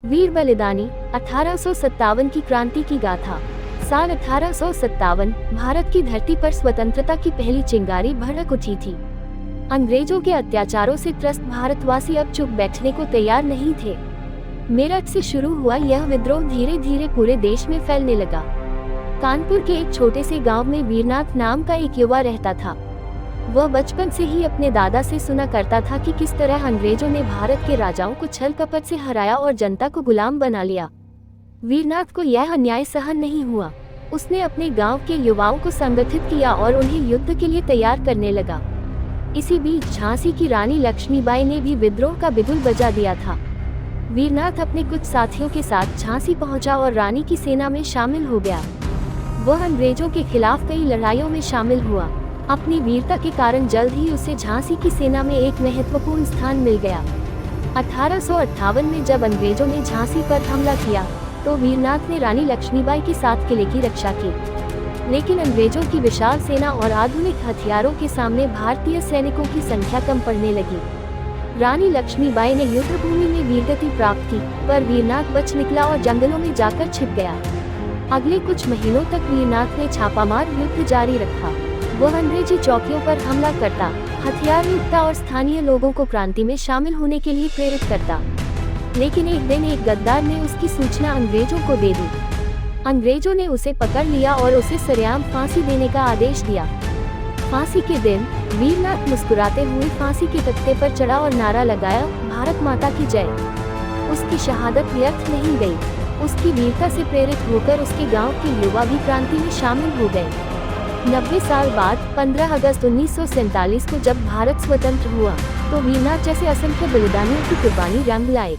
वीर बलिदानी 1857 की क्रांति की गाथा। साल 1857 भारत की धरती पर स्वतंत्रता की पहली चिंगारी भड़क उठी थी। अंग्रेजों के अत्याचारों से त्रस्त भारतवासी अब चुप बैठने को तैयार नहीं थे। मेरठ से शुरू हुआ यह विद्रोह धीरे धीरे पूरे देश में फैलने लगा। कानपुर के एक छोटे से गांव में वीरनाथ नाम का एक युवा रहता था। वह बचपन से ही अपने दादा से सुना करता था कि किस तरह अंग्रेजों ने भारत के राजाओं को छल कपट से हराया और जनता को गुलाम बना लिया। वीरनाथ को यह अन्याय सहन नहीं हुआ। उसने अपने गांव के युवाओं को संगठित किया और उन्हें युद्ध के लिए तैयार करने लगा। इसी बीच झांसी की रानी लक्ष्मीबाई ने भी विद्रोह का बिगुल बजा दिया था। वीरनाथ अपने कुछ साथियों के साथ झांसी पहुंचा और रानी की सेना में शामिल हो गया। वह अंग्रेजों के खिलाफ कई लड़ाइयों में शामिल हुआ। अपनी वीरता के कारण जल्द ही उसे झांसी की सेना में एक महत्वपूर्ण स्थान मिल गया। 1858 में जब अंग्रेजों ने झांसी पर हमला किया तो वीरनाथ ने रानी लक्ष्मीबाई के साथ किले की रक्षा की। लेकिन अंग्रेजों की विशाल सेना और आधुनिक हथियारों के सामने भारतीय सैनिकों की संख्या कम पड़ने लगी। रानी लक्ष्मीबाई ने युद्ध भूमि में वीरगति प्राप्त की, पर वीरनाथ बच निकला और जंगलों में जाकर छिप गया। अगले कुछ महीनों तक वीरनाथ ने छापामार युद्ध जारी रखा। वह अंग्रेजी चौकियों पर हमला करता, हथियार लूटता और स्थानीय लोगों को क्रांति में शामिल होने के लिए प्रेरित करता। लेकिन एक दिन एक गद्दार ने उसकी सूचना अंग्रेजों को दे दी। अंग्रेजों ने उसे पकड़ लिया और उसे सरेआम फांसी देने का आदेश दिया। फांसी के दिन वीरनाथ मुस्कुराते हुए फांसी के तख्ते पर चढ़ा और नारा लगाया, भारत माता की जय। उसकी शहादत व्यर्थ नहीं गई। उसकी वीरता से प्रेरित होकर उसके गांव के युवा भी क्रांति में शामिल हो गए। 90 साल बाद 15 अगस्त 1947 को जब भारत स्वतंत्र हुआ तो वीरनाथ जैसे असंख्य बलिदानियों की कुर्बानी रंग लाई।